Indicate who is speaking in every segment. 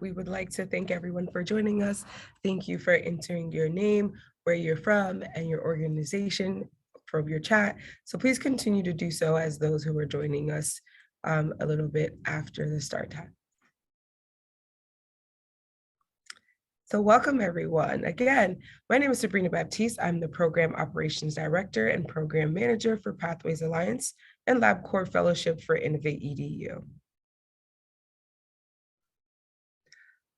Speaker 1: We would like to thank everyone for joining us. Thank you for entering your name, where you're from, and your organization from your chat. So please continue to do so as those who are joining us a little bit after the start time. So welcome everyone. Again, my name is Sabrina Baptiste. I'm the Program Operations Director and Program Manager for Pathways Alliance and LabCorp Fellowship for Innovate EDU.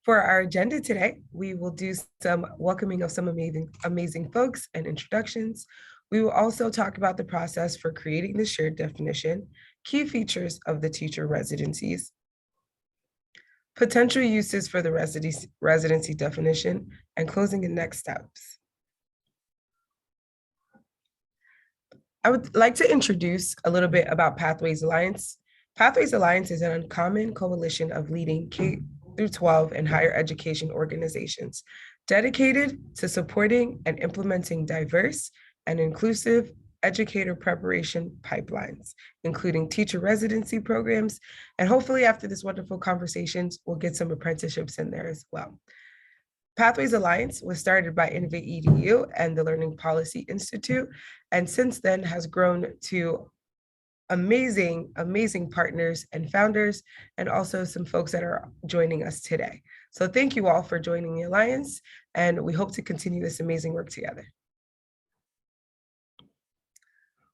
Speaker 1: For our agenda today, we will do some welcoming of some amazing folks and introductions. We will also talk about the process for creating the shared definition, key features of the teacher residencies, potential uses for the residency definition, and closing and next steps. I would like to introduce a little bit about Pathways Alliance. Pathways Alliance is an uncommon coalition of leading K-12 and higher education organizations dedicated to supporting and implementing diverse and inclusive educator preparation pipelines, including teacher residency programs. And hopefully after this wonderful conversations, we'll get some apprenticeships in there as well. Pathways Alliance was started by Innovate EDU and the Learning Policy Institute, and since then has grown to amazing partners and founders, and also some folks that are joining us today. So thank you all for joining the Alliance, and we hope to continue this amazing work together.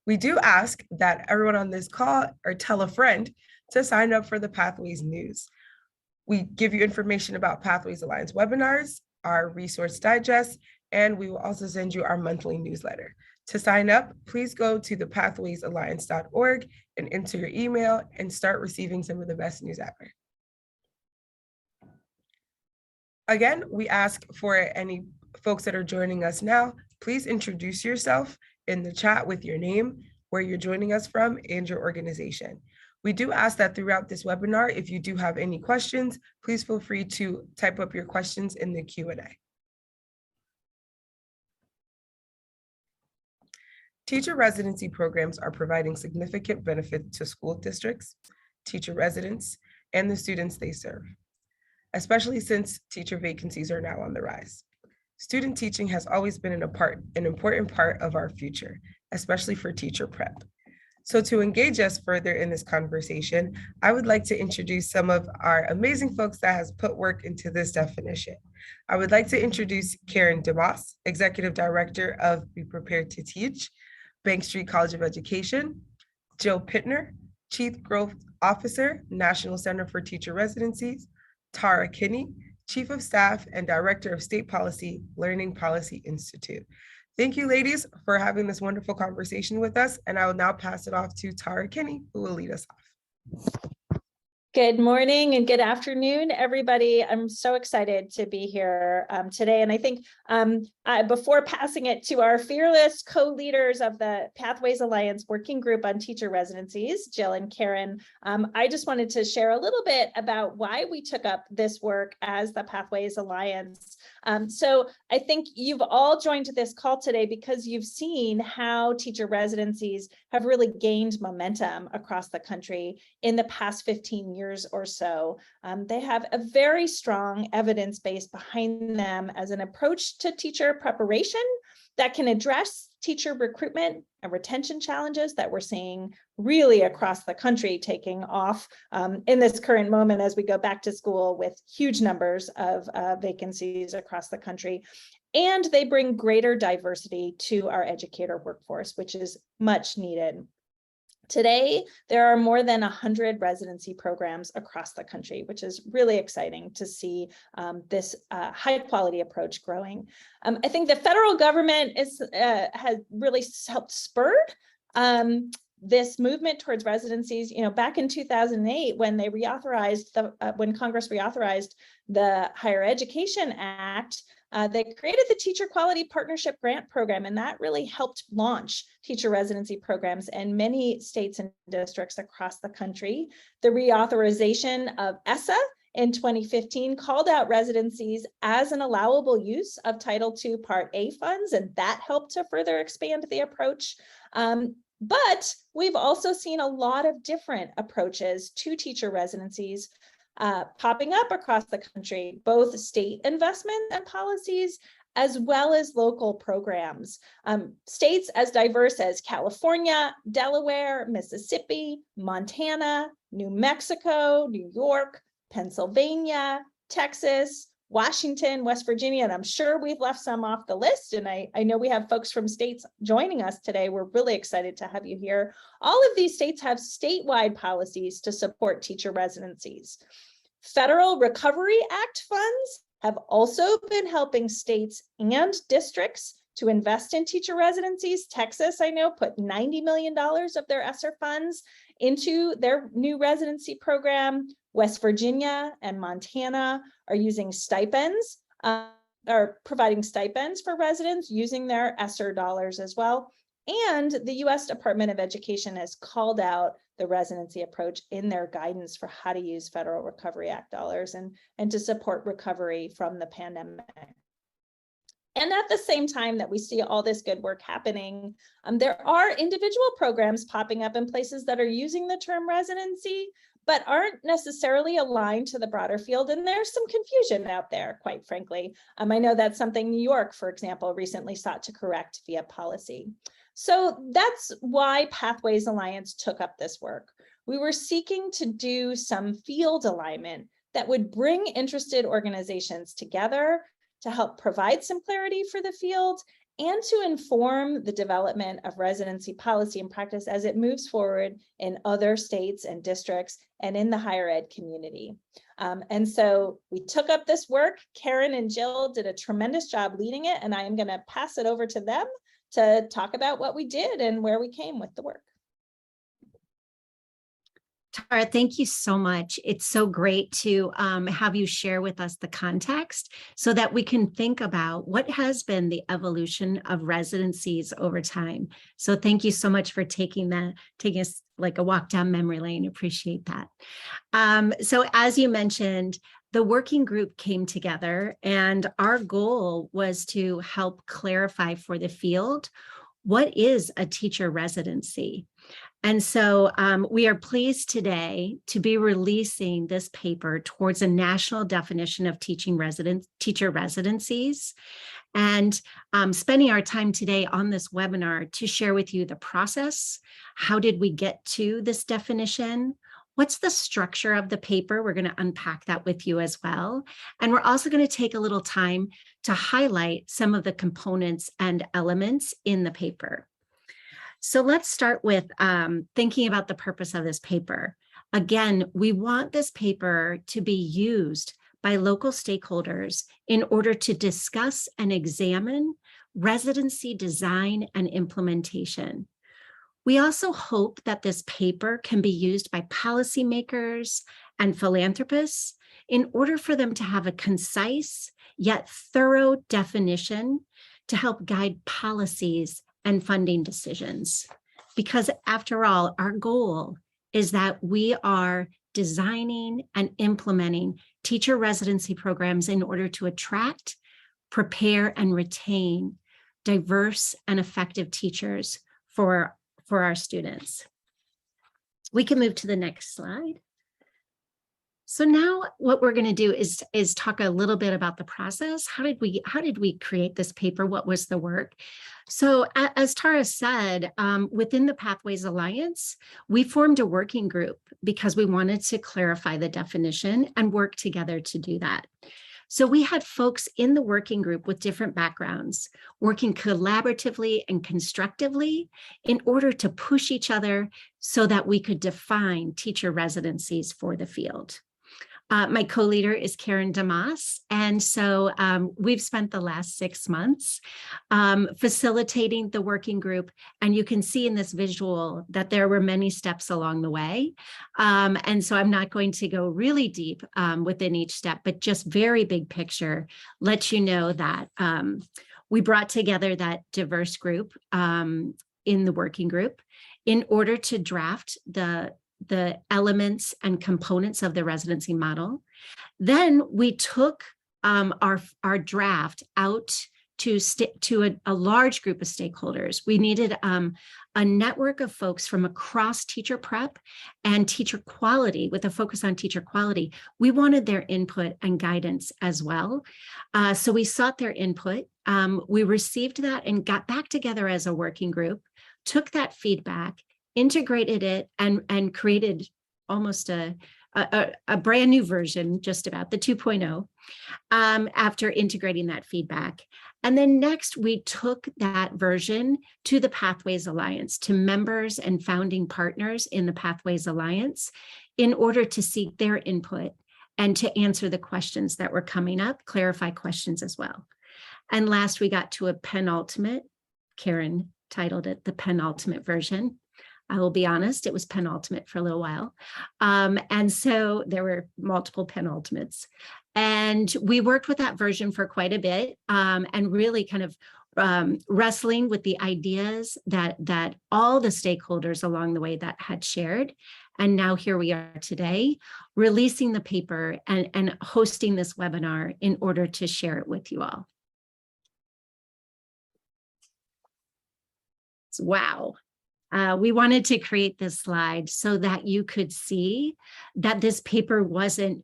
Speaker 1: We do ask that everyone on this call or tell a friend to sign up for the Pathways News. We give you information about Pathways Alliance webinars, our resource digest, and we will also send you our monthly newsletter. To sign up, please go to thepathwaysalliance.org and enter your email and start receiving some of the best news ever. Again, we ask for any folks that are joining us now, please introduce yourself in the chat with your name, where you're joining us from, and your organization. We do ask that throughout this webinar, if you do have any questions, please feel free to type up your questions in the Q&A. Teacher residency programs are providing significant benefit to school districts, teacher residents, and the students they serve, especially since teacher vacancies are now on the rise. Student teaching has always been an important part of our future, especially for teacher prep. So to engage us further in this conversation, I would like to introduce some of our amazing folks that has put work into this definition. I would like to introduce Karen DeMoss, Executive Director of Be Prepared to Teach, Bank Street College of Education, Jill Pittner, Chief Growth Officer, National Center for Teacher Residencies, Tara Kinney, Chief of Staff and Director of State Policy, Learning Policy Institute. Thank you, ladies, for having this wonderful conversation with us. And I will now pass it off to Tara Kinney, who will lead us off.
Speaker 2: Good morning and good afternoon, everybody. I'm so excited to be here today. And I think before passing it to our fearless co-leaders of the Pathways Alliance Working Group on Teacher Residencies, Jill and Karen, I just wanted to share a little bit about why we took up this work as the Pathways Alliance. So I think you've all joined this call today because you've seen how teacher residencies have really gained momentum across the country in the past 15 years or so. They have a very strong evidence base behind them as an approach to teacher preparation that can address teacher recruitment and retention challenges that we're seeing really across the country taking off in this current moment as we go back to school with huge numbers of vacancies across the country. And they bring greater diversity to our educator workforce, which is much needed. Today, there are more than 100 residency programs across the country, which is really exciting to see this high quality approach growing. I think the federal government has really helped spur this movement towards residencies. You know, back in 2008, when they reauthorized when Congress reauthorized the Higher Education Act, they created the Teacher Quality Partnership Grant Program, and that really helped launch teacher residency programs in many states and districts across the country. The reauthorization of ESSA in 2015 called out residencies as an allowable use of Title II Part A funds, and that helped to further expand the approach. But we've also seen a lot of different approaches to teacher residencies popping up across the country, both state investment and policies, as well as local programs. States as diverse as California, Delaware, Mississippi, Montana, New Mexico, New York, Pennsylvania, Texas, Washington, West Virginia, and I'm sure we've left some off the list. And I know we have folks from states joining us today. We're really excited to have you here. All of these states have statewide policies to support teacher residencies. Federal Recovery Act funds have also been helping states and districts to invest in teacher residencies. Texas, I know, put $90 million of their ESSER funds into their new residency program. West Virginia and Montana are using stipends, are providing stipends for residents using their ESSER dollars as well. And the US Department of Education has called out the residency approach in their guidance for how to use Federal Recovery Act dollars and to support recovery from the pandemic. And at the same time that we see all this good work happening, there are individual programs popping up in places that are using the term residency, but aren't necessarily aligned to the broader field. And there's some confusion out there, quite frankly. I know that's something New York, for example, recently sought to correct via policy. So that's why Pathways Alliance took up this work. We were seeking to do some field alignment that would bring interested organizations together to help provide some clarity for the field and to inform the development of residency policy and practice as it moves forward in other states and districts and in the higher ed community. And so we took up this work. Karen and Jill did a tremendous job leading it, and I am going to pass it over to them to talk about what we did and where we came with the work.
Speaker 3: Tara, thank you so much. It's so great to have you share with us the context so that we can think about what has been the evolution of residencies over time. So thank you so much for taking us like a walk down memory lane. Appreciate that. So as you mentioned, the working group came together and our goal was to help clarify for the field, what is a teacher residency? And so we are pleased today to be releasing this paper towards a national definition of teacher residencies, and spending our time today on this webinar to share with you the process. How did we get to this definition? What's the structure of the paper? We're going to unpack that with you as well. And we're also going to take a little time to highlight some of the components and elements in the paper. So let's start with thinking about the purpose of this paper. Again, we want this paper to be used by local stakeholders in order to discuss and examine residency design and implementation. We also hope that this paper can be used by policymakers and philanthropists in order for them to have a concise yet thorough definition to help guide policies and funding decisions. Because after all, our goal is that we are designing and implementing teacher residency programs in order to attract, prepare, and retain diverse and effective teachers for our students. We can move to the next slide. So now what we're going to do is talk a little bit about the process. How did we create this paper? What was the work? So as Tara said, within the Pathways Alliance, we formed a working group because we wanted to clarify the definition and work together to do that. So we had folks in the working group with different backgrounds, working collaboratively and constructively in order to push each other so that we could define teacher residencies for the field. My co-leader is Karen Damas, and so we've spent the last 6 months facilitating the working group, and you can see in this visual that there were many steps along the way, and so I'm not going to go really deep within each step, but just very big picture, let you know that we brought together that diverse group in the working group in order to draft the elements and components of the residency model. Then we took our draft out to a large group of stakeholders. We needed a network of folks from across teacher prep and teacher quality, with a focus on teacher quality. We wanted their input and guidance as well. So we sought their input. We received that and got back together as a working group, took that feedback, integrated it, and created almost a brand new version, just about the 2.0, after integrating that feedback. And then next, we took that version to the Pathways Alliance, to members and founding partners in the Pathways Alliance, in order to seek their input and to answer the questions that were coming up, clarify questions as well. And last, we got to a penultimate. Karen titled it the penultimate version. I will be honest, it was penultimate for a little while. And so there were multiple penultimates. And we worked with that version for quite a bit, and really kind of wrestling with the ideas that all the stakeholders along the way that had shared. And now here we are today, releasing the paper and hosting this webinar in order to share it with you all. Wow. We wanted to create this slide so that you could see that this paper wasn't,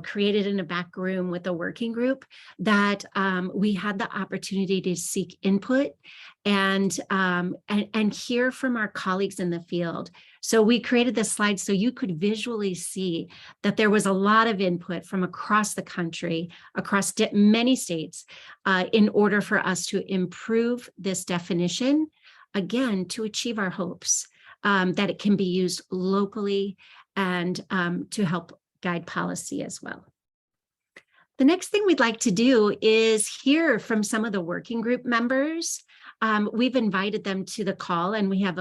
Speaker 3: created in a back room with a working group, that we had the opportunity to seek input and hear from our colleagues in the field. So we created this slide so you could visually see that there was a lot of input from across the country, across many states, in order for us to improve this definition, again, to achieve our hopes, that it can be used locally and to help guide policy as well. The next thing we'd like to do is hear from some of the working group members. We've invited them to the call, and we have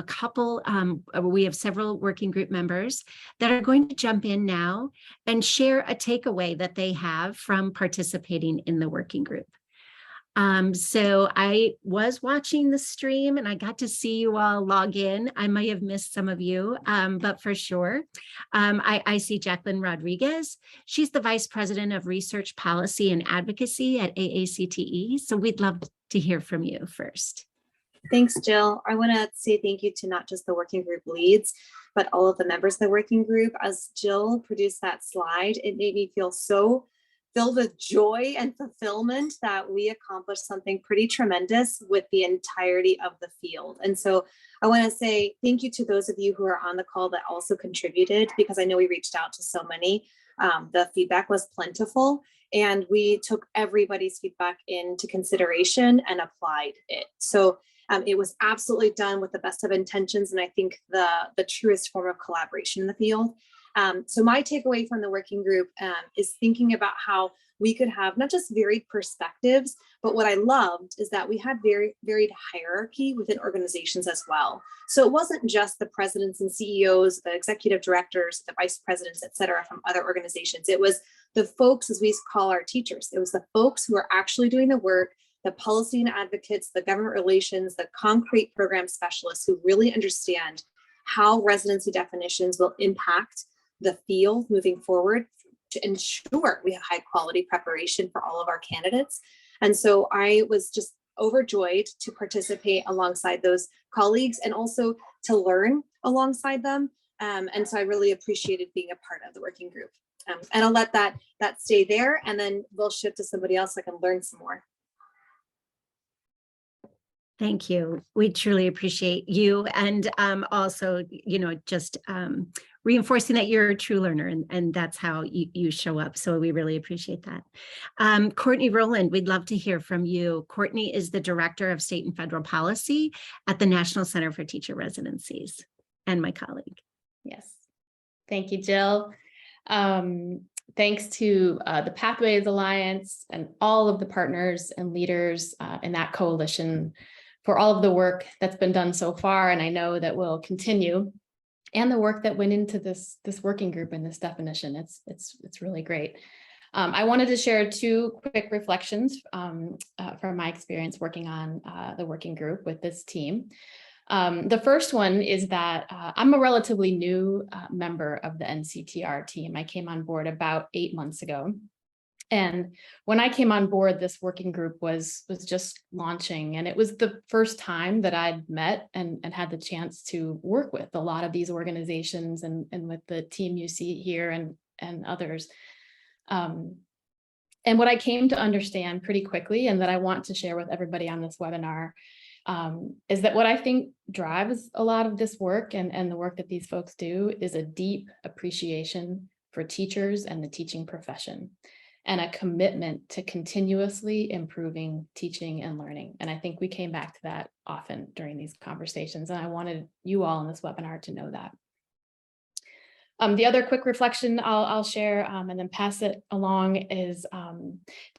Speaker 3: we have several working group members that are going to jump in now and share a takeaway that they have from participating in the working group. So I was watching the stream and I got to see you all log in. I might have missed some of you, but for sure, I see Jacqueline Rodriguez. She's the Vice President of Research Policy and Advocacy at AACTE. So we'd love to hear from you first.
Speaker 4: Thanks, Jill. I want to say thank you to not just the working group leads, but all of the members of the working group. As Jill produced that slide, it made me feel so filled with joy and fulfillment that we accomplished something pretty tremendous with the entirety of the field. And so I want to say thank you to those of you who are on the call that also contributed, because I know we reached out to so many. The feedback was plentiful, and we took everybody's feedback into consideration and applied it. So it was absolutely done with the best of intentions, and I think the truest form of collaboration in the field. So my takeaway from the working group is thinking about how we could have not just varied perspectives, but what I loved is that we had very varied hierarchy within organizations as well. So it wasn't just the presidents and CEOs, the executive directors, the vice presidents, et cetera, from other organizations. It was the folks, as we call our teachers. It was the folks who are actually doing the work, the policy and advocates, the government relations, the concrete program specialists who really understand how residency definitions will impact the field moving forward to ensure we have high quality preparation for all of our candidates. And so I was just overjoyed to participate alongside those colleagues and also to learn alongside them. And so I really appreciated being a part of the working group. And I'll let that stay there, and then we'll shift to somebody else so I can learn some more.
Speaker 3: Thank you. We truly appreciate you, and also, just reinforcing that you're a true learner, and that's how you show up. So we really appreciate that. Courtney Rowland, we'd love to hear from you. Courtney is the Director of State and Federal Policy at the National Center for Teacher Residencies, and my colleague.
Speaker 5: Yes. Thank you, Jill. Thanks to the Pathways Alliance and all of the partners and leaders in that coalition for all of the work that's been done so far, and I know that will continue, and the work that went into this working group and this definition. It's really great. I wanted to share two quick reflections from my experience working on the working group with this team. The first one is that I'm a relatively new member of the NCTR team. I came on board about 8 months ago. And when I came on board, this working group was just launching, and it was the first time that I'd met and had the chance to work with a lot of these organizations and with the team you see here and others. And what I came to understand pretty quickly, and that I want to share with everybody on this webinar, is that what I think drives a lot of this work and the work that these folks do is a deep appreciation for teachers and the teaching profession, and a commitment to continuously improving teaching and learning. And I think we came back to that often during these conversations, and I wanted you all in this webinar to know that. The other quick reflection I'll share and then pass it along is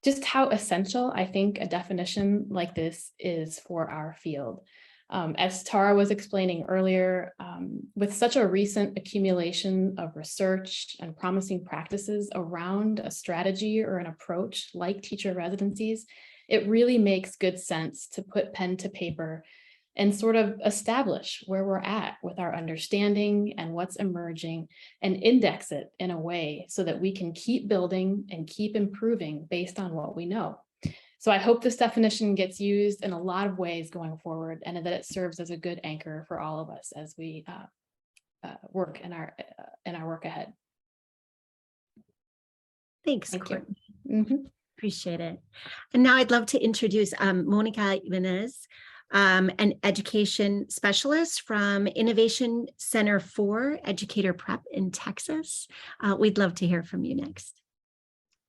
Speaker 5: just how essential I think a definition like this is for our field. As Tara was explaining earlier, with such a recent accumulation of research and promising practices around a strategy or an approach like teacher residencies, it really makes good sense to put pen to paper and sort of establish where we're at with our understanding and what's emerging, and index it in a way so that we can keep building and keep improving based on what we know. So I hope this definition gets used in a lot of ways going forward, and that it serves as a good anchor for all of us as we work in our work ahead.
Speaker 3: Thanks,
Speaker 5: Thank
Speaker 3: Courtney.
Speaker 5: you.
Speaker 3: Appreciate it. And now I'd love to introduce Monica Ibanez, an education specialist from Innovation Center for Educator Prep in Texas. We'd love to hear from you next.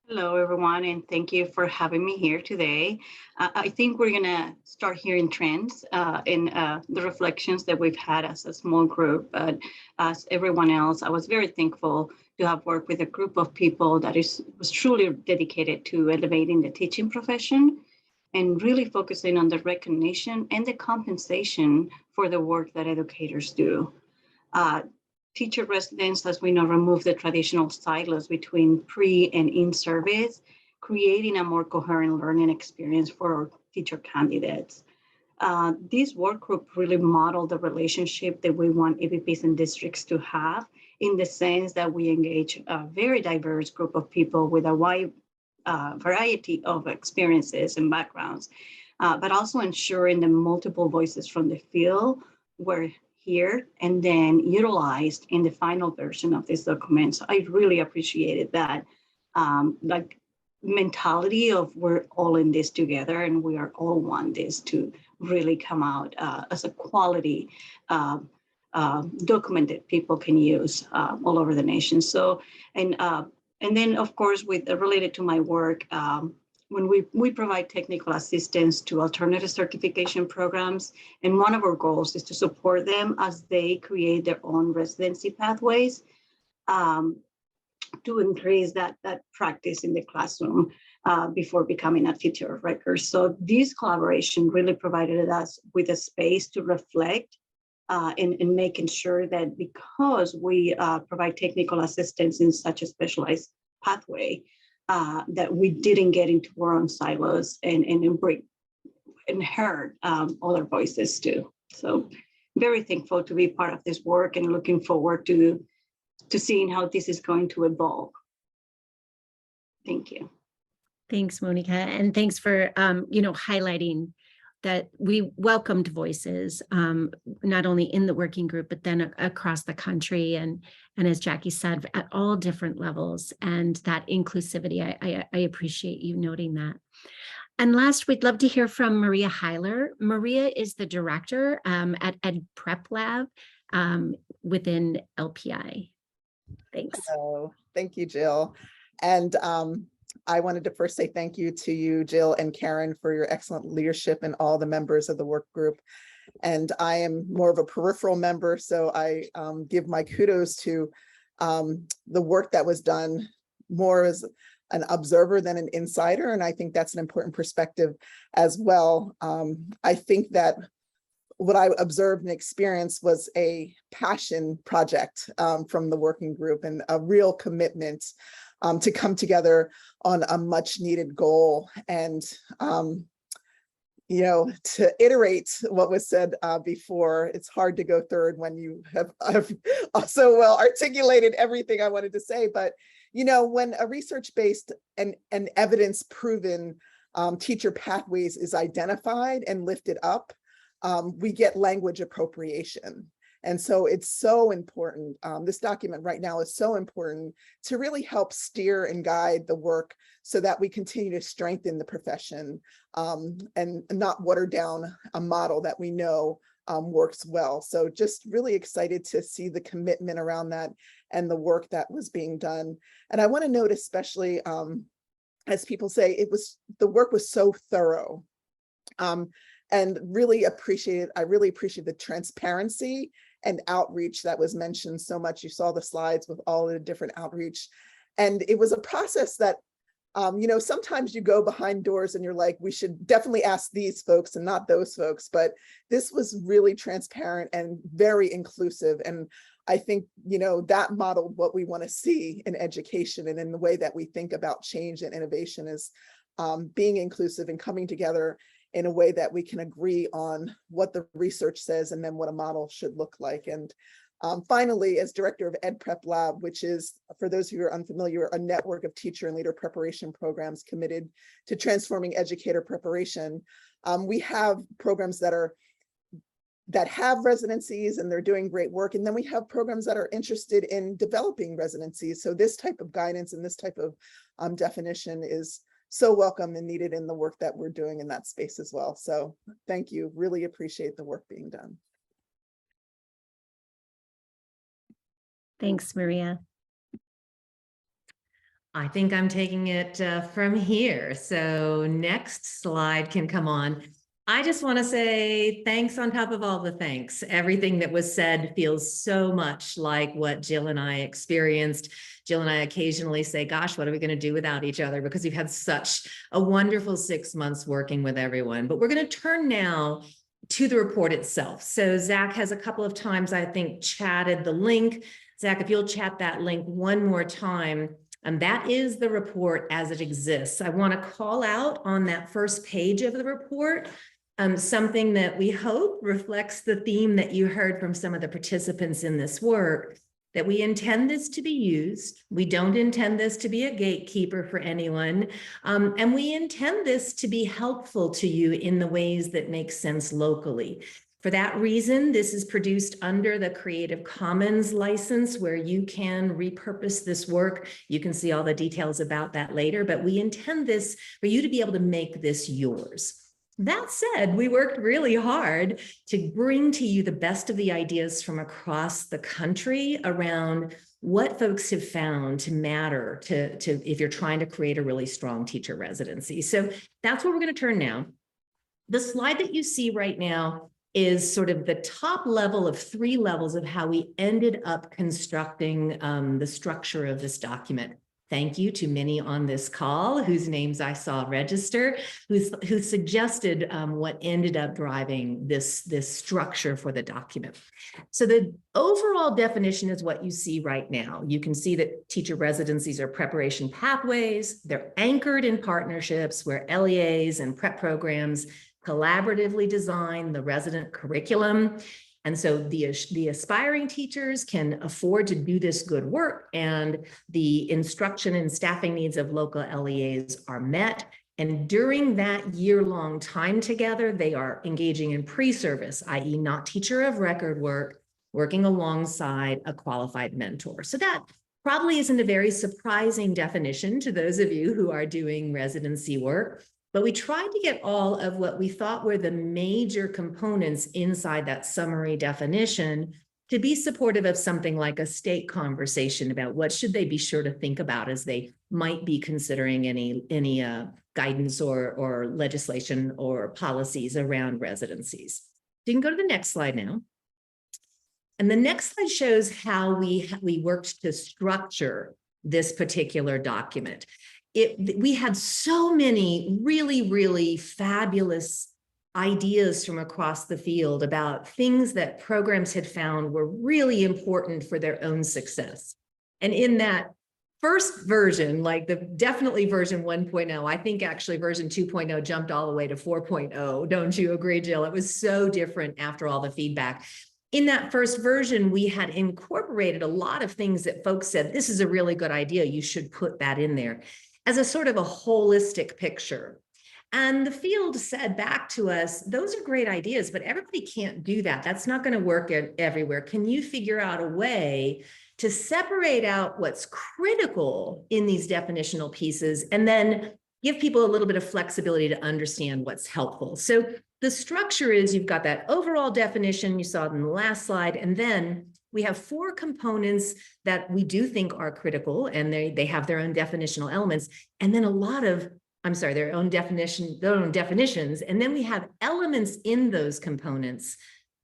Speaker 6: Hello, everyone, and thank you for having me here today. I think we're going to start hearing trends in the reflections that we've had as a small group. But as everyone else, I was very thankful to have worked with a group of people that was truly dedicated to elevating the teaching profession and really focusing on the recognition and the compensation for the work that educators do. Teacher residents, as we know, remove the traditional silos between pre and in-service, creating a more coherent learning experience for our teacher candidates. This work group really modeled the relationship that we want APPs and districts to have, in the sense that we engage a very diverse group of people with a wide variety of experiences and backgrounds, but also ensuring the multiple voices from the field were here and then utilized in the final version of this document. So I really appreciated that like mentality of we're all in this together and we are all want this to really come out as a quality document that people can use all over the nation. So, and then of course, with related to my work, when we provide technical assistance to alternative certification programs, and one of our goals is to support them as they create their own residency pathways to increase that practice in the classroom before becoming a teacher of record. So this collaboration really provided us with a space to reflect and making sure that because we provide technical assistance in such a specialized pathway, that we didn't get into our own silos and heard other voices too. So very thankful to be part of this work and looking forward to seeing how this is going to evolve. Thank you.
Speaker 3: Thanks, Monica. And thanks for, highlighting that we welcomed voices, not only in the working group, but then across the country. And as Jackie said, at all different levels, and that inclusivity, I appreciate you noting that. And last, we'd love to hear from Maria Heiler. Maria is the director at Ed Prep Lab within LPI. Thanks.
Speaker 7: Hello. Thank you, Jill. And I wanted to first say thank you to you, Jill and Karen, for your excellent leadership and all the members of the work group. And I am more of a peripheral member, so I give my kudos to the work that was done more as an observer than an insider. And I think that's an important perspective as well. I think that what I observed and experienced was a passion project from the working group and a real commitment to come together on a much needed goal and, to iterate what was said before. It's hard to go third when you have also well articulated everything I wanted to say, but you know, when a research-based and evidence-proven teacher pathways is identified and lifted up, we get language appropriation. And so it's so important. This document right now is so important to really help steer and guide the work so that we continue to strengthen the profession and not water down a model that we know works well. So just really excited to see the commitment around that and the work that was being done. And I want to note especially, as people say, the work was so thorough. And really I really appreciate the transparency and outreach that was mentioned so much. You saw the slides with all the different outreach. And it was a process that, you know, sometimes you go behind doors and you're like, we should definitely ask these folks and not those folks. But this was really transparent and very inclusive. And I think, you know, that modeled what we want to see in education and in the way that we think about change and innovation is being inclusive and coming together in a way that we can agree on what the research says and then what a model should look like. And finally, as director of Ed Prep Lab, which is, for those of you who are unfamiliar, a network of teacher and leader preparation programs committed to transforming educator preparation, we have programs that have residencies and they're doing great work. And then we have programs that are interested in developing residencies. So this type of guidance and this type of definition is so welcome and needed in the work that we're doing in that space as well. So thank you. Really appreciate the work being done.
Speaker 3: Thanks, Maria.
Speaker 8: I think I'm taking it from here. So next slide can come on. I just want to say thanks on top of all the thanks. Everything that was said feels so much like what Jill and I experienced. Jill and I occasionally say, gosh, what are we going to do without each other? Because we've had such a wonderful 6 months working with everyone. But we're going to turn now to the report itself. So Zach has a couple of times, I think, chatted the link. Zach, if you'll chat that link one more time. And that is the report as it exists. I want to call out on that first page of the report something that we hope reflects the theme that you heard from some of the participants in this work, that we intend this to be used. We don't intend this to be a gatekeeper for anyone. And we intend this to be helpful to you in the ways that make sense locally. For that reason, this is produced under the Creative Commons license where you can repurpose this work. You can see all the details about that later, but we intend this for you to be able to make this yours. That said, we worked really hard to bring to you the best of the ideas from across the country around what folks have found to matter to if you're trying to create a really strong teacher residency. So that's where we're going to turn now. The slide that you see right now is sort of the top level of 3 levels of how we ended up constructing the structure of this document. Thank you to many on this call whose names I saw register, who suggested what ended up driving this structure for the document. So the overall definition is what you see right now. You can see that teacher residencies are preparation pathways. They're anchored in partnerships where LEAs and prep programs collaboratively design the resident curriculum. And so the aspiring teachers can afford to do this good work, and the instruction and staffing needs of local LEAs are met. And during that year-long time together, they are engaging in pre-service, i.e. not teacher of record work, working alongside a qualified mentor. So that probably isn't a very surprising definition to those of you who are doing residency work. But we tried to get all of what we thought were the major components inside that summary definition to be supportive of something like a state conversation about what should they be sure to think about as they might be considering any guidance or legislation or policies around residencies. You can go to the next slide now. And the next slide shows how we worked to structure this particular document. We had so many really, really fabulous ideas from across the field about things that programs had found were really important for their own success. And in that first version, like definitely version 1.0, I think actually version 2.0 jumped all the way to 4.0. Don't you agree, Jill? It was so different after all the feedback. In that first version, we had incorporated a lot of things that folks said, this is a really good idea, you should put that in there, as a sort of a holistic picture. And the field said back to us, those are great ideas, but everybody can't do that. That's not going to work everywhere. Can you figure out a way to separate out what's critical in these definitional pieces and then give people a little bit of flexibility to understand what's helpful? So the structure is you've got that overall definition, you saw it in the last slide, and then we have 4 components that we do think are critical, and they have their own definitional elements, and then a lot of, their own definitions, and then we have elements in those components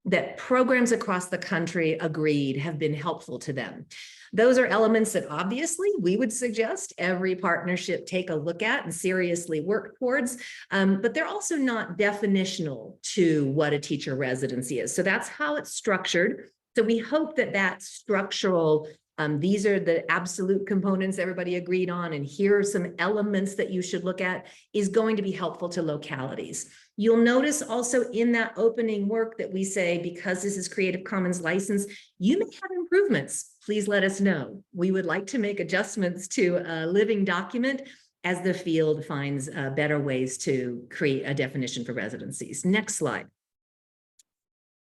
Speaker 8: that programs across the country agreed have been helpful to them. Those are elements that obviously we would suggest every partnership take a look at and seriously work towards, but they're also not definitional to what a teacher residency is. So that's how it's structured. So we hope that that structural, these are the absolute components everybody agreed on, and here are some elements that you should look at, is going to be helpful to localities. You'll notice also in that opening work that we say, because this is Creative Commons license, you may have improvements. Please let us know. We would like to make adjustments to a living document as the field finds better ways to create a definition for residencies. Next slide.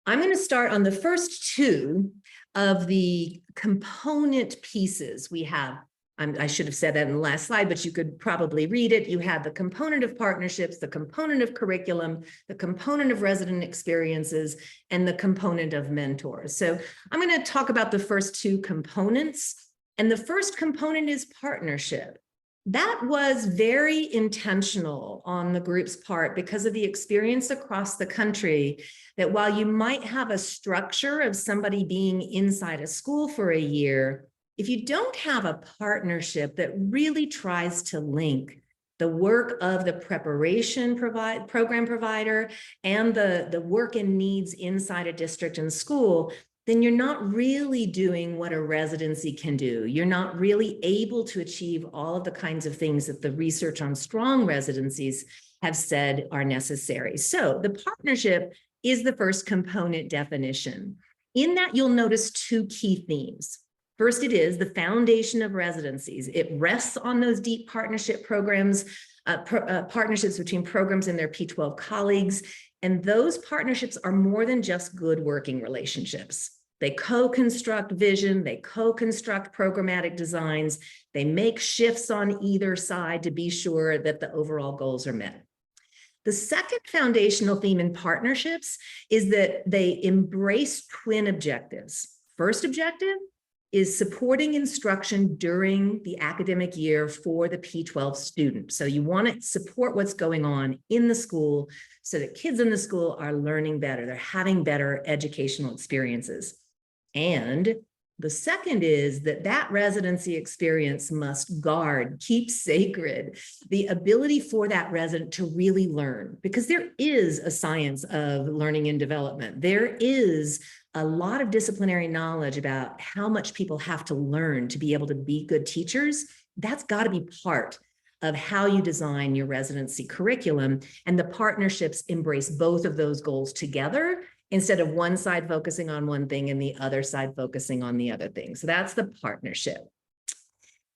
Speaker 8: I'm going to start on the first 2 of the component pieces we have. I should have said that in the last slide, but you could probably read it. You have the component of partnerships, the component of curriculum, the component of resident experiences, and the component of mentors. So I'm going to talk about the first 2 components. And the first component is partnership. That was very intentional on the group's part because of the experience across the country, that while you might have a structure of somebody being inside a school for a year, if you don't have a partnership that really tries to link the work of the preparation program provider and the work and needs inside a district and school, then you're not really doing what a residency can do. You're not really able to achieve all of the kinds of things that the research on strong residencies have said are necessary. So the partnership is the first component definition. In that, you'll notice 2 key themes. First, it is the foundation of residencies. It rests on those deep partnership programs, partnerships between programs and their P12 colleagues. And those partnerships are more than just good working relationships. They co-construct vision, they co-construct programmatic designs, they make shifts on either side to be sure that the overall goals are met. The second foundational theme in partnerships is that they embrace twin objectives. First objective is supporting instruction during the academic year for the P12 student. So you want to support what's going on in the school so that kids in the school are learning better, they're having better educational experiences. And the second is that residency experience must guard, keep sacred the ability for that resident to really learn, because there is a science of learning and development. There is a lot of disciplinary knowledge about how much people have to learn to be able to be good teachers. That's got to be part of how you design your residency curriculum, and the partnerships embrace both of those goals together, instead of one side focusing on one thing and the other side focusing on the other thing. So that's the partnership.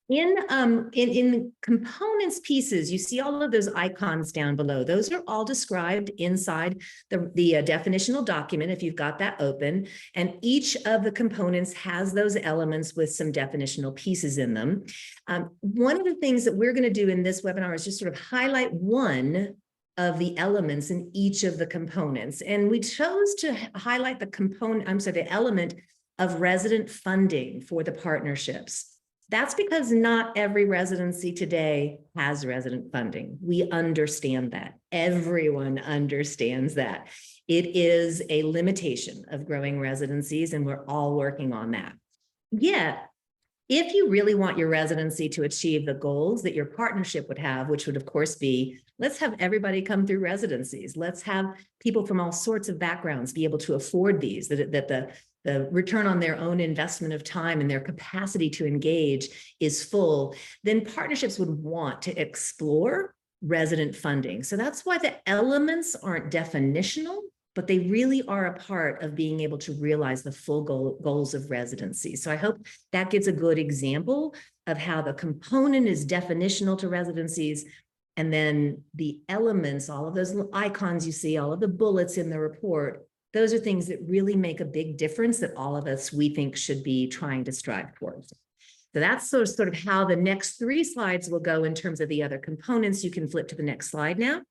Speaker 8: In components pieces, you see all of those icons down below. Those are all described inside the definitional document, if you've got that open. And each of the components has those elements with some definitional pieces in them. One of the things that we're going to do in this webinar is just sort of highlight one of the elements in each of the components. And we chose to highlight the element of resident funding for the partnerships. That's because not every residency today has resident funding. We understand that. Everyone understands that. It is a limitation of growing residencies, and we're all working on that. Yet, if you really want your residency to achieve the goals that your partnership would have, which would of course be, let's have everybody come through residencies. Let's have people from all sorts of backgrounds be able to afford these, that the return on their own investment of time and their capacity to engage is full, then partnerships would want to explore resident funding. So that's why the elements aren't definitional. but they really are a part of being able to realize the full goals of residency. So I hope that gives a good example of how the component is definitional to residencies, and then the elements, all of those little icons you see, all of the bullets in the report, those are things that really make a big difference that all of us, we think, should be trying to strive towards. So that's sort of how the next 3 slides will go in terms of the other components. You can flip to the next slide now.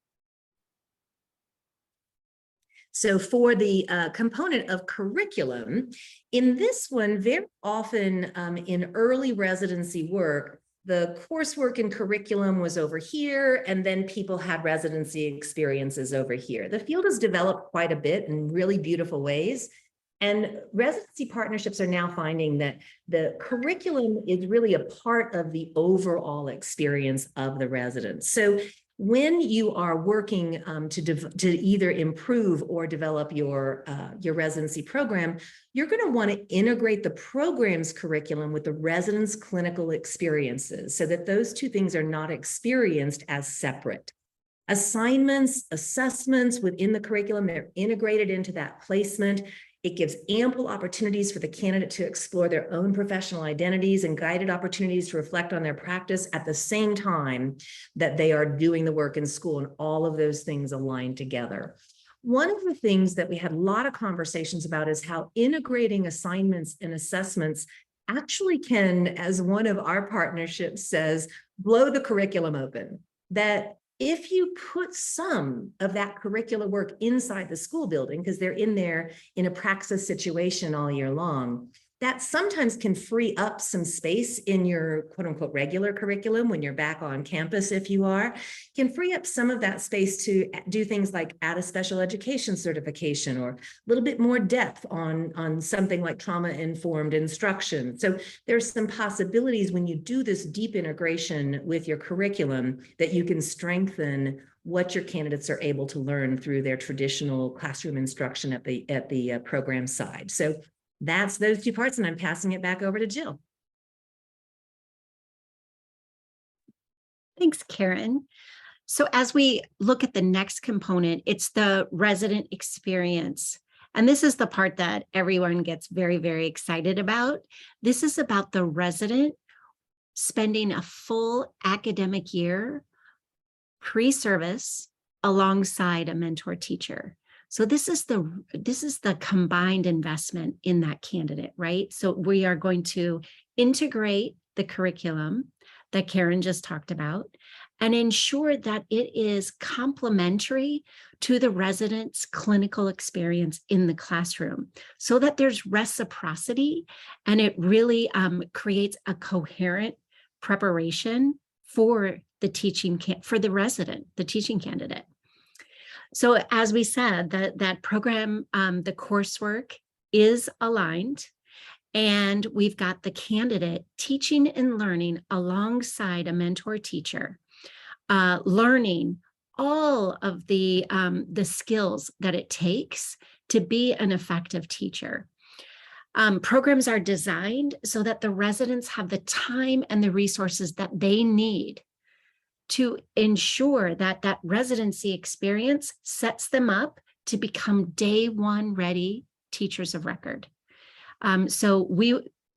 Speaker 8: So for the component of curriculum, in this one, very often in early residency work, the coursework and curriculum was over here, and then people had residency experiences over here. The field has developed quite a bit in really beautiful ways. And residency partnerships are now finding that the curriculum is really a part of the overall experience of the residents. So when you are working to either improve or develop your residency program, you're going to want to integrate the program's curriculum with the residents' clinical experiences so that those two things are not experienced as separate. Assignments, assessments within the curriculum are integrated into that placement. It gives ample opportunities for the candidate to explore their own professional identities and guided opportunities to reflect on their practice at the same time that they are doing the work in school, and all of those things align together. One of the things that we had a lot of conversations about is how integrating assignments and assessments actually can, as one of our partnerships says, blow the curriculum open. That if you put some of that curricular work inside the school building, because they're in there in a praxis situation all year long, that sometimes can free up some space in your quote unquote regular curriculum when you're back on campus, if you are, can free up some of that space to do things like add a special education certification or a little bit more depth on something like trauma-informed instruction. So there's some possibilities when you do this deep integration with your curriculum that you can strengthen what your candidates are able to learn through their traditional classroom instruction at the program side. So that's those 2 parts, and I'm passing it back over to Jill.
Speaker 3: Thanks, Karen. So as we look at the next component, it's the resident experience. And this is the part that everyone gets very, very excited about. This is about the resident spending a full academic year pre-service alongside a mentor teacher. So this is the combined investment in that candidate, right? So we are going to integrate the curriculum that Karen just talked about and ensure that it is complementary to the resident's clinical experience in the classroom so that there's reciprocity and it really creates a coherent preparation for the teaching for the resident, the teaching candidate. So as we said, that program, the coursework is aligned, and we've got the candidate teaching and learning alongside a mentor teacher, learning all of the skills that it takes to be an effective teacher. Programs are designed so that the residents have the time and the resources that they need to ensure that that residency experience sets them up to become day 1 ready teachers of record. So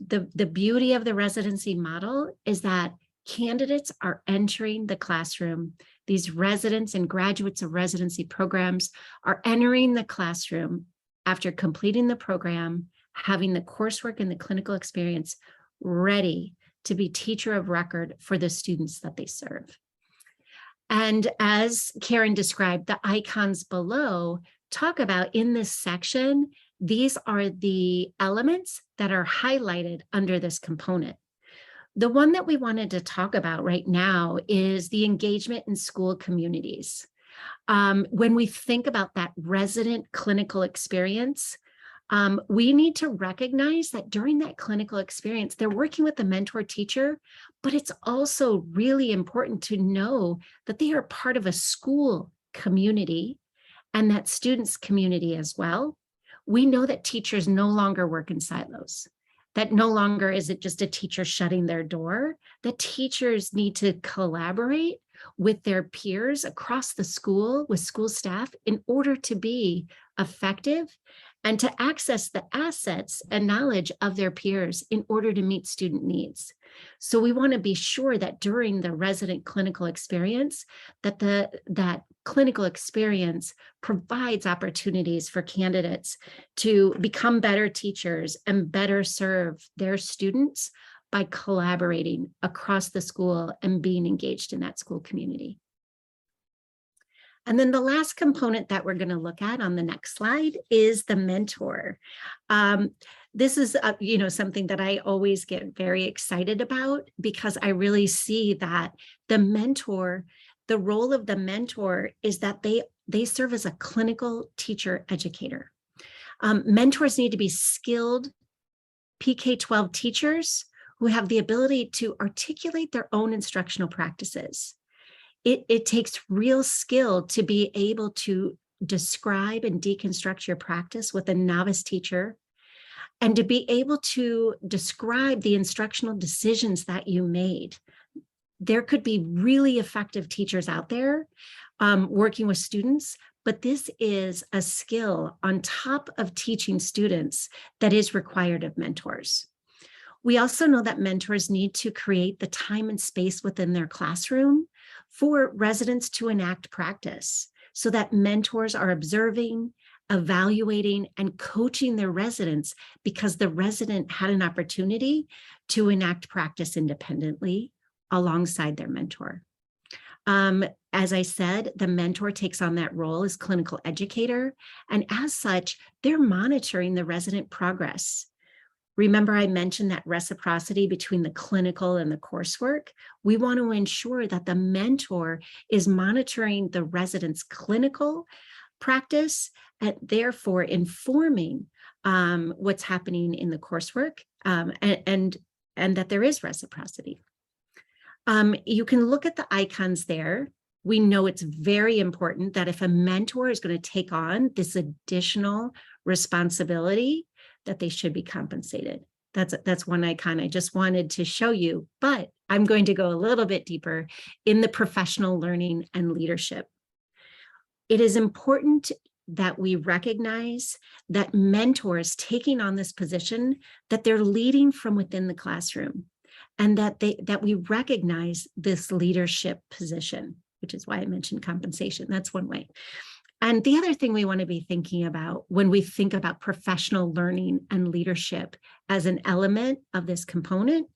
Speaker 3: the beauty of the residency model is that candidates are entering the classroom. These residents and graduates of residency programs are entering the classroom after completing the program, having the coursework and the clinical experience ready to be teacher of record for the students that they serve. And as Karen described, the icons below talk about in this section, these are the elements that are highlighted under this component. The one that we wanted to talk about right now is the engagement in school communities. When we think about that resident clinical experience, we need to recognize that during that clinical experience, they're working with the mentor teacher, but it's also really important to know that they are part of a school community and that students' community as well. We know that teachers no longer work in silos, that no longer is it just a teacher shutting their door, that teachers need to collaborate with their peers across the school, with school staff, in order to be effective, and to access the assets and knowledge of their peers in order to meet student needs. So we want to be sure that during the resident clinical experience, that clinical experience provides opportunities for candidates to become better teachers and better serve their students by collaborating across the school and being engaged in that school community. And then the last component that we're going to look at on the next slide is the mentor. This is, something that I always get very excited about, because I really see that the role of the mentor is that they serve as a clinical teacher educator. Mentors need to be skilled PK-12 teachers who have the ability to articulate their own instructional practices. It takes real skill to be able to describe and deconstruct your practice with a novice teacher, and to be able to describe the instructional decisions that you made. There could be really effective teachers out there working with students, but this is a skill on top of teaching students that is required of mentors. We also know that mentors need to create the time and space within their classroom for residents to enact practice, so that mentors are observing, evaluating, and coaching their residents, because the resident had an opportunity to enact practice independently alongside their mentor. As I said, the mentor takes on that role as clinical educator, and as such, they're monitoring the resident progress. Remember, I mentioned that reciprocity between the clinical and the coursework. We want to ensure that the mentor is monitoring the resident's clinical practice and therefore informing what's happening in the coursework, and that there is reciprocity. You can look at the icons there. We know it's very important that if a mentor is going to take on this additional responsibility, that they should be compensated. That's one icon I just wanted to show you, but I'm going to go a little bit deeper in the professional learning and leadership. It is important that we recognize that mentors taking on this position, that they're leading from within the classroom, and that we recognize this leadership position, which is why I mentioned compensation. That's one way. And the other thing we want to be thinking about when we think about professional learning and leadership as an element of this component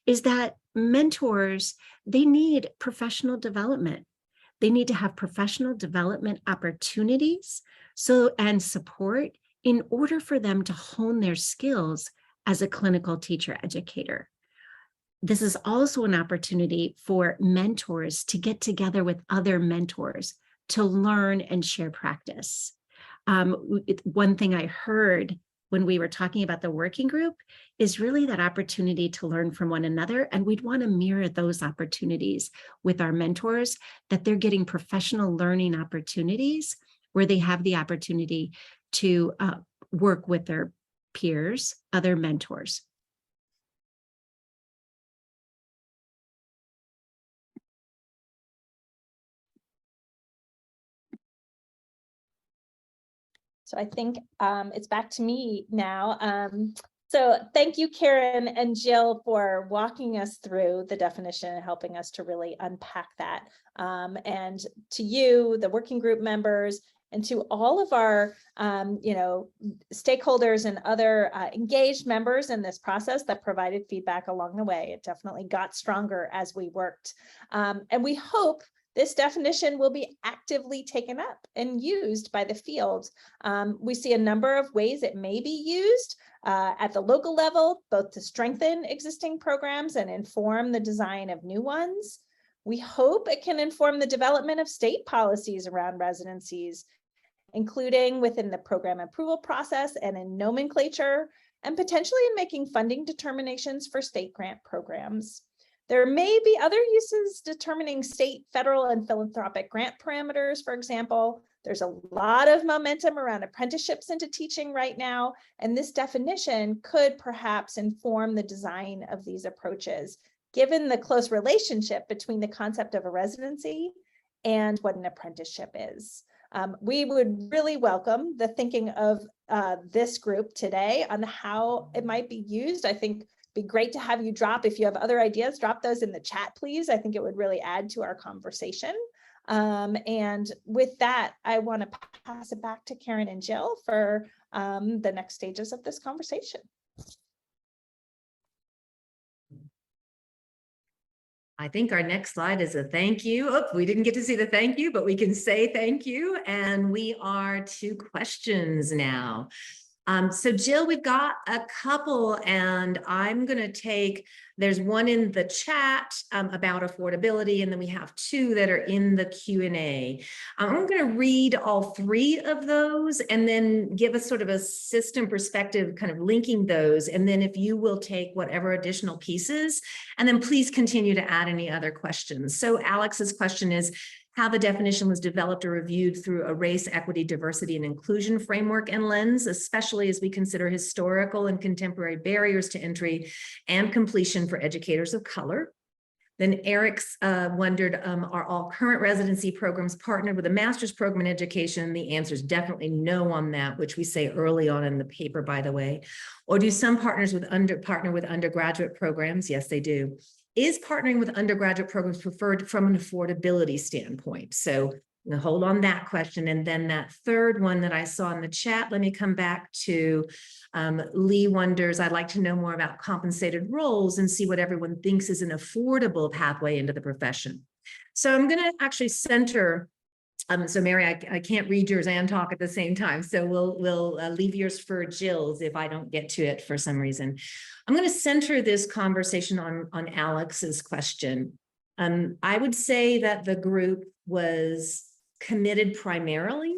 Speaker 3: is that mentors, they need professional development. They need to have professional development opportunities and support in order for them to hone their skills as a clinical teacher educator. This is also an opportunity for mentors to get together with other mentors to learn and share practice. One thing I heard when we were talking about the working group is really that opportunity to learn from one another. And we'd want to mirror those opportunities with our mentors, that they're getting professional learning opportunities where they have the opportunity to work with their peers, other mentors.
Speaker 2: So I think it's back to me now. So thank you, Karen and Jill, for walking us through the definition and helping us to really unpack that. And to you, the working group members, and to all of our stakeholders and other engaged members in this process that provided feedback along the way. It definitely got stronger as we worked. And we hope this definition will be actively taken up and used by the field. We see a number of ways it may be used at the local level, both to strengthen existing programs and inform the design of new ones. We hope it can inform the development of state policies around residencies, including within the program approval process and in nomenclature, and potentially in making funding determinations for state grant programs. There may be other uses determining state, federal, and philanthropic grant parameters, for example. There's a lot of momentum around apprenticeships into teaching right now, and this definition could perhaps inform the design of these approaches, given the close relationship between the concept of a residency and what an apprenticeship is. We would really welcome the thinking of this group today on how it might be used. I think it'd be great to have you drop, if you have other ideas, drop those in the chat, please. I think it would really add to our conversation. And with that, I want to pass it back to Karen and Jill for the next stages of this conversation.
Speaker 8: I think our next slide is a thank you. Oh, we didn't get to see the thank you, but we can say thank you. And we are to questions now. So Jill, we've got a couple, and I'm going to take, there's one in the chat about affordability, and then we have two that are in the Q&A. I'm going to read all three of those and then give us sort of a system perspective, kind of linking those. And then if you will take whatever additional pieces, and then please continue to add any other questions. So Alex's question is, how the definition was developed or reviewed through a race, equity, diversity, and inclusion framework and lens, especially as we consider historical and contemporary barriers to entry and completion for educators of color. Then Eric's wondered, are all current residency programs partnered with a master's program in education? The answer is definitely no on that, which we say early on in the paper, by the way. Or do some partners partner with undergraduate programs? Yes, they do. Is partnering with undergraduate programs preferred from an affordability standpoint? So hold on that question. And then that third one that I saw in the chat, let me come back to Lee wonders, I'd like to know more about compensated roles and see what everyone thinks is an affordable pathway into the profession. So I'm going to actually center. So Mary, I can't read yours and talk at the same time. So we'll leave yours for Jill's if I don't get to it for some reason. I'm going to center this conversation on Alex's question. I would say that the group was committed primarily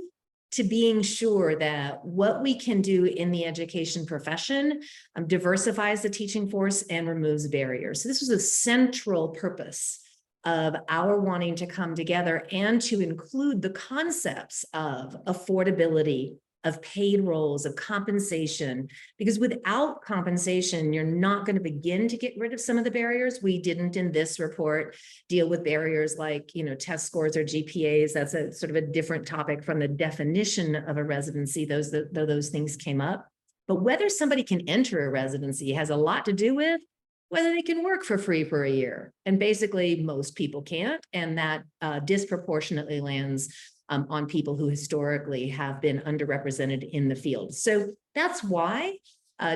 Speaker 8: to being sure that what we can do in the education profession diversifies the teaching force and removes barriers. So this was a central purpose of our wanting to come together and to include the concepts of affordability, of paid roles, of compensation, because without compensation, you're not going to begin to get rid of some of the barriers. We didn't in this report deal with barriers like, test scores or GPAs. That's a sort of a different topic from the definition of a residency, those things came up. But whether somebody can enter a residency has a lot to do with whether they can work for free for a year. And basically most people can't. And that disproportionately lands on people who historically have been underrepresented in the field. So that's why,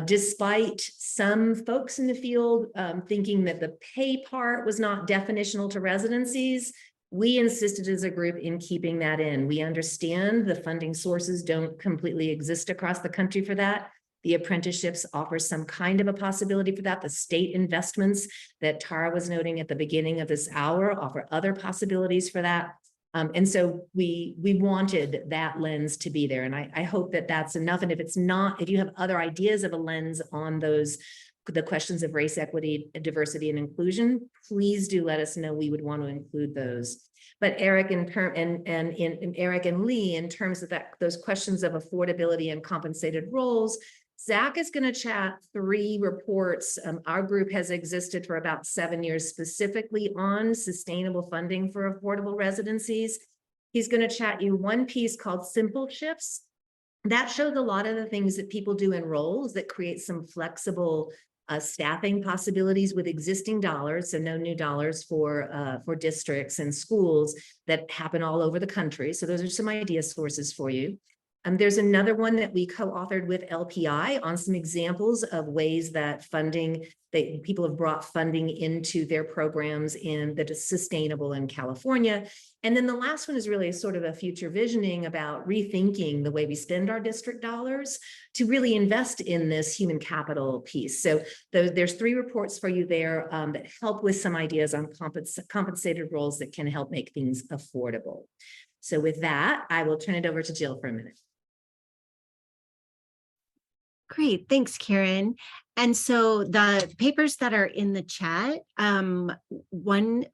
Speaker 8: despite some folks in the field thinking that the pay part was not definitional to residencies, we insisted as a group in keeping that in. We understand the funding sources don't completely exist across the country for that. The apprenticeships offer some kind of a possibility for that. The state investments that Tara was noting at the beginning of this hour offer other possibilities for that. And so we wanted that lens to be there. And I hope that that's enough. And if it's not, if you have other ideas of a lens on the questions of race, equity, diversity, and inclusion, please do let us know. We would want to include those. But Eric and Eric and Lee, in terms of those questions of affordability and compensated roles, Zach is going to chat 3 reports. Our group has existed for about 7 years, specifically on sustainable funding for affordable residencies. He's going to chat you one piece called Simple Shifts. That shows a lot of the things that people do in roles that create some flexible staffing possibilities with existing dollars, so no new dollars for districts and schools that happen all over the country. So those are some idea sources for you. There's another one that we co-authored with LPI on some examples of ways that people have brought funding into their programs that is sustainable in California. And then the last one is really sort of a future visioning about rethinking the way we spend our district dollars to really invest in this human capital piece. So there's 3 reports for you there that help with some ideas on compensated roles that can help make things affordable. So with that, I will turn it over to Jill for a minute.
Speaker 3: Great, thanks, Karen. And so the papers that are in the chat, one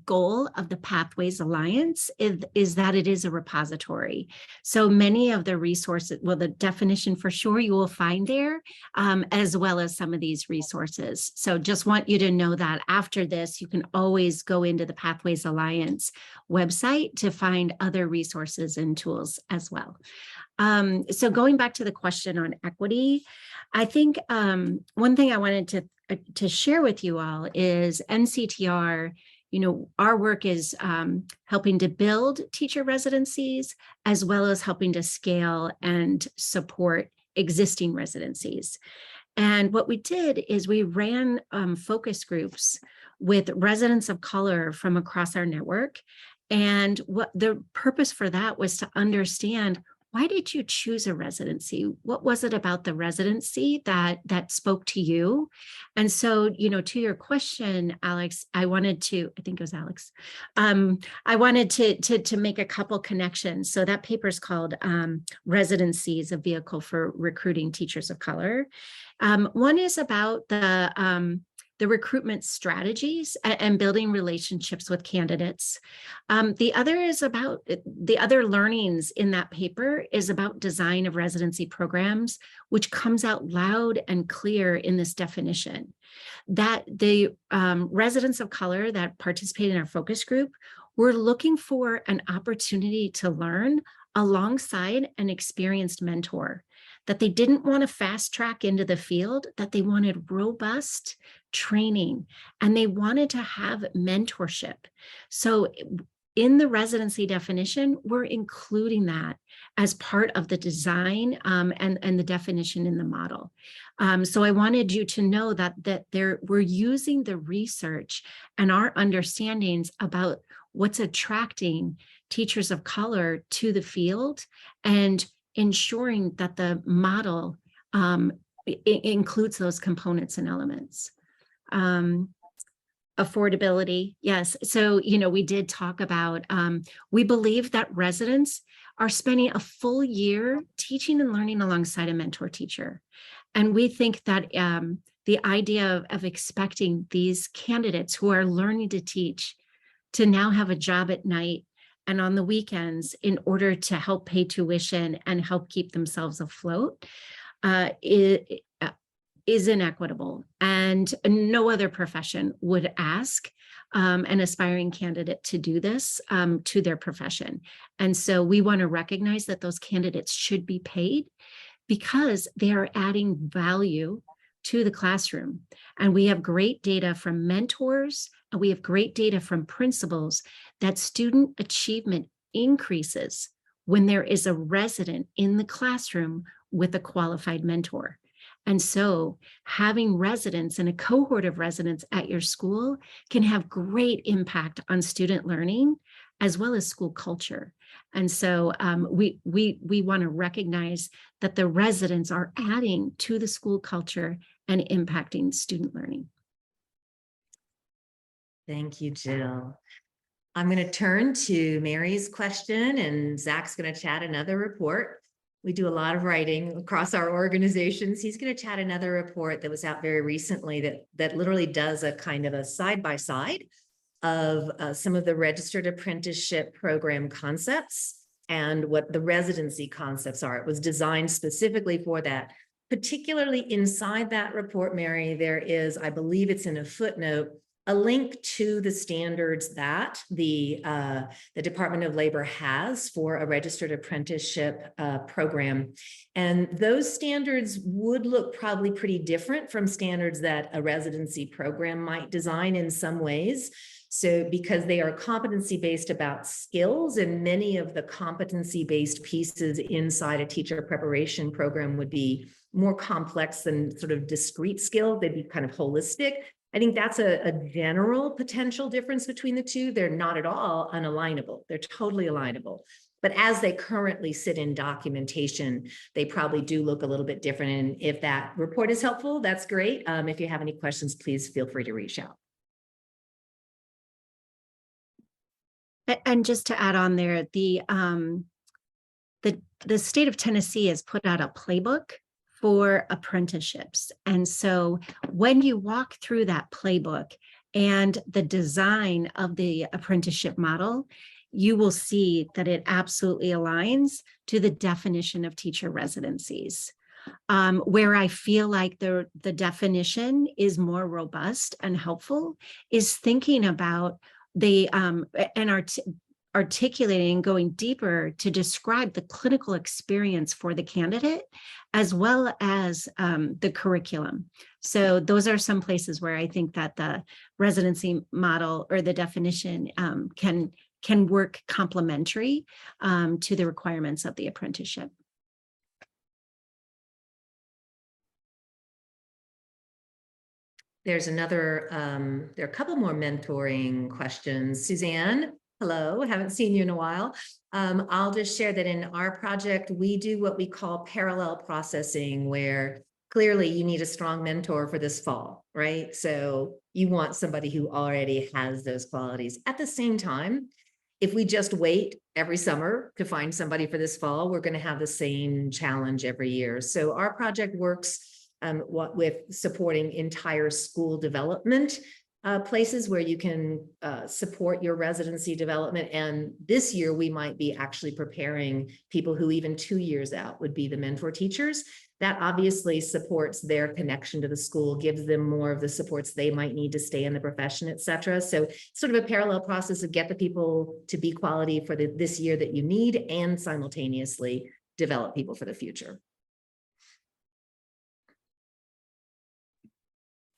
Speaker 3: goal of the Pathways Alliance is that it is a repository. So many of the resources, well, the definition for sure you will find there, as well as some of these resources. So just want you to know that after this, you can always go into the Pathways Alliance website to find other resources and tools as well. So going back to the question on equity, I think one thing I wanted to share with you all is NCTR. Our work is helping to build teacher residencies, as well as helping to scale and support existing residencies. And what we did is we ran focus groups with residents of color from across our network. And what the purpose for that was to understand, why did you choose a residency? What was it about the residency that spoke to you? And so, to your question, Alex, I think it was Alex. I wanted to make a couple connections. So that paper is called Residencies, a Vehicle for Recruiting Teachers of Color. One is about the recruitment strategies and building relationships with candidates. The other learnings in that paper is about design of residency programs, which comes out loud and clear in this definition, that the residents of color that participate in our focus group were looking for an opportunity to learn alongside an experienced mentor, that they didn't want to fast track into the field, that they wanted robust training, and they wanted to have mentorship. So in the residency definition, we're including that as part of the design and the definition in the model. So I wanted you to know that we're using the research and our understandings about what's attracting teachers of color to the field, and ensuring that the model includes those components and elements. Affordability, yes. So, we did talk about, we believe that residents are spending a full year teaching and learning alongside a mentor teacher. And we think that the idea of expecting these candidates who are learning to teach to now have a job at night and on the weekends in order to help pay tuition and help keep themselves afloat is inequitable. And no other profession would ask an aspiring candidate to do this to their profession. And so we want to recognize that those candidates should be paid because they are adding value to the classroom. And we have great data from mentors, and we have great data from principals that student achievement increases when there is a resident in the classroom with a qualified mentor. And so having residents and a cohort of residents at your school can have great impact on student learning as well as school culture. And so we want to recognize that the residents are adding to the school culture and impacting student learning.
Speaker 8: Thank you, Jill. I'm going to turn to Mary's question, and Zach's going to chat another report. We do a lot of writing across our organizations. He's going to chat another report that was out very recently that literally does a kind of a side-by-side of some of the registered apprenticeship program concepts and what the residency concepts are. It was designed specifically for that. Particularly inside that report, Mary, there is, I believe it's in a footnote, a link to the standards that the Department of Labor has for a registered apprenticeship program. And those standards would look probably pretty different from standards that a residency program might design in some ways. So because they are competency-based about skills, and many of the competency-based pieces inside a teacher preparation program would be more complex than sort of discrete skill. They'd be kind of holistic. I think that's a general potential difference between the two. They're not at all unalignable. They're totally alignable. But as they currently sit in documentation, they probably do look a little bit different. And if that report is helpful, that's great. If you have any questions, please feel free to reach out.
Speaker 3: And just to add on there, the state of Tennessee has put out a playbook for apprenticeships. And so when you walk through that playbook and the design of the apprenticeship model, you will see that it absolutely aligns to the definition of teacher residencies. Where I feel like the definition is more robust and helpful is thinking about the articulating, going deeper to describe the clinical experience for the candidate, as well as the curriculum. So those are some places where I think that the residency model or the definition can work complementary to the requirements of the apprenticeship.
Speaker 8: There's another, there are a couple more mentoring questions. Suzanne, hello, haven't seen you in a while. I'll just share that in our project, we do what we call parallel processing, where clearly you need a strong mentor for this fall, right? So you want somebody who already has those qualities. At the same time, if we just wait every summer to find somebody for this fall, we're going to have the same challenge every year. So our project works with supporting entire school development places where you can support your residency development. And this year we might be actually preparing people who even 2 years out would be the mentor teachers. That obviously supports their connection to the school, gives them more of the supports they might need to stay in the profession, et cetera. So sort of a parallel process of get the people to be quality for this year that you need and simultaneously develop people for the future.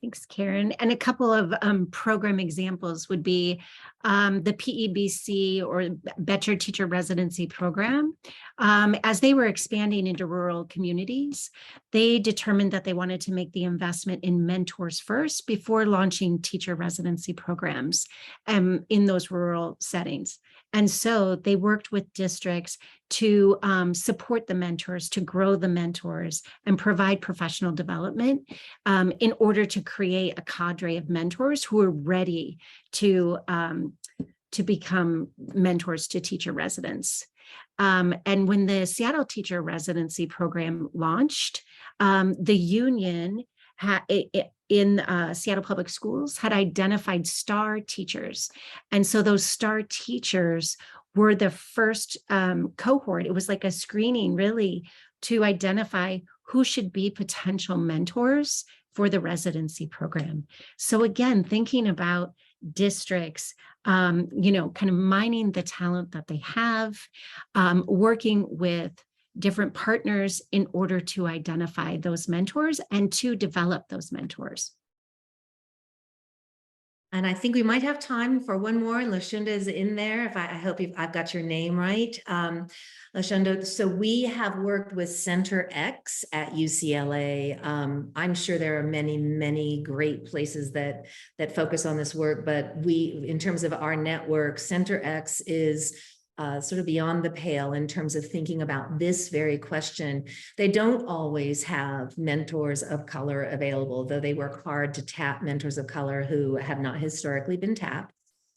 Speaker 3: Thanks, Karen. And a couple of program examples would be the PEBC or Better Teacher Residency Program. As they were expanding into rural communities, they determined that they wanted to make the investment in mentors first before launching teacher residency programs in those rural settings. And so they worked with districts to support the mentors, to grow the mentors, and provide professional development in order to create a cadre of mentors who are ready to become mentors to teacher residents. And when the Seattle Teacher Residency Program launched, the union in Seattle Public Schools had identified star teachers. And so those star teachers were the first cohort. It was like a screening, really, to identify who should be potential mentors for the residency program. So again, thinking about districts, kind of mining the talent that they have, working with different partners in order to identify those mentors and to develop those mentors.
Speaker 8: And I think we might have time for one more. Lashunda is in there. If I hope I've got your name right. Lashunda, so we have worked with Center X at UCLA. I'm sure there are many, many great places that focus on this work, but in terms of our network, Center X is sort of beyond the pale in terms of thinking about this very question. They don't always have mentors of color available, though they work hard to tap mentors of color who have not historically been tapped.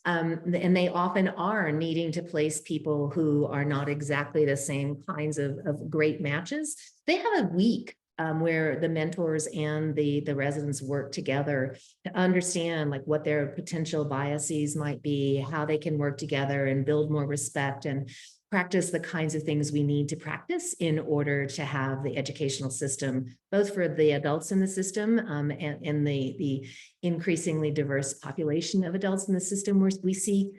Speaker 8: And they often are needing to place people who are not exactly the same kinds of great matches. They have a week where the mentors and the residents work together to understand like what their potential biases might be, how they can work together and build more respect and practice the kinds of things we need to practice in order to have the educational system, both for the adults in the system and the increasingly diverse population of adults in the system where we see,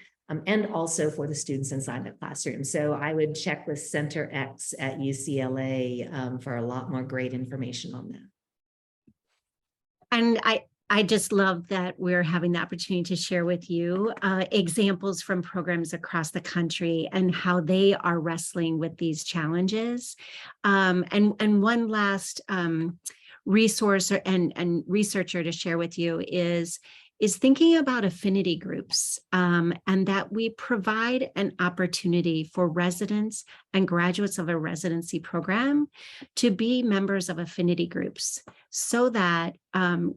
Speaker 8: and also for the students inside the classroom. So I would check with Center X at UCLA for a lot more great information on that.
Speaker 3: And I just love that we're having the opportunity to share with you examples from programs across the country and how they are wrestling with these challenges. And one last resource and researcher to share with you is thinking about affinity groups, and that we provide an opportunity for residents and graduates of a residency program to be members of affinity groups, so that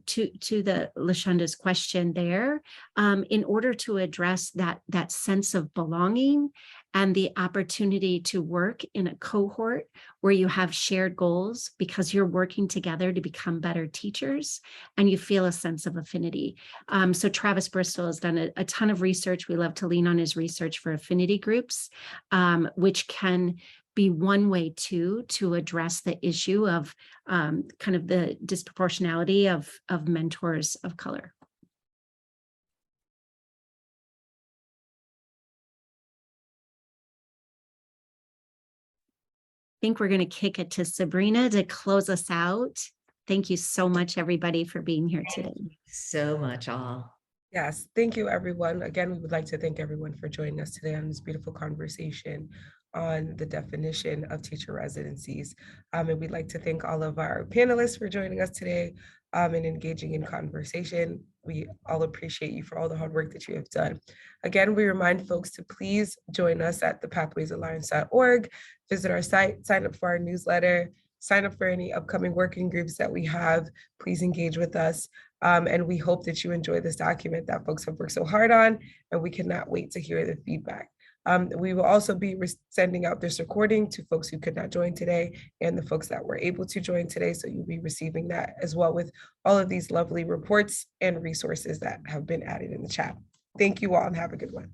Speaker 3: to the Lashunda's question there, in order to address that sense of belonging and the opportunity to work in a cohort where you have shared goals because you're working together to become better teachers and you feel a sense of affinity. So Travis Bristol has done a ton of research. We love to lean on his research for affinity groups, which can be one way to address the issue of kind of the disproportionality of mentors of color. I think we're going to kick it to Sabrina to close us out. Thank you so much, everybody, for being here today.
Speaker 8: Thank you so much, all.
Speaker 1: Yes, thank you, everyone. Again, we would like to thank everyone for joining us today on this beautiful conversation on the definition of teacher residencies. And we'd like to thank all of our panelists for joining us today and engaging in conversation. We all appreciate you for all the hard work that you have done. Again, we remind folks to please join us at thepathwaysalliance.org, visit our site, sign up for our newsletter, sign up for any upcoming working groups that we have. Please engage with us. And we hope that you enjoy this document that folks have worked so hard on, and we cannot wait to hear the feedback. We will also be sending out this recording to folks who could not join today and the folks that were able to join today. So you'll be receiving that as well with all of these lovely reports and resources that have been added in the chat. Thank you all and have a good one.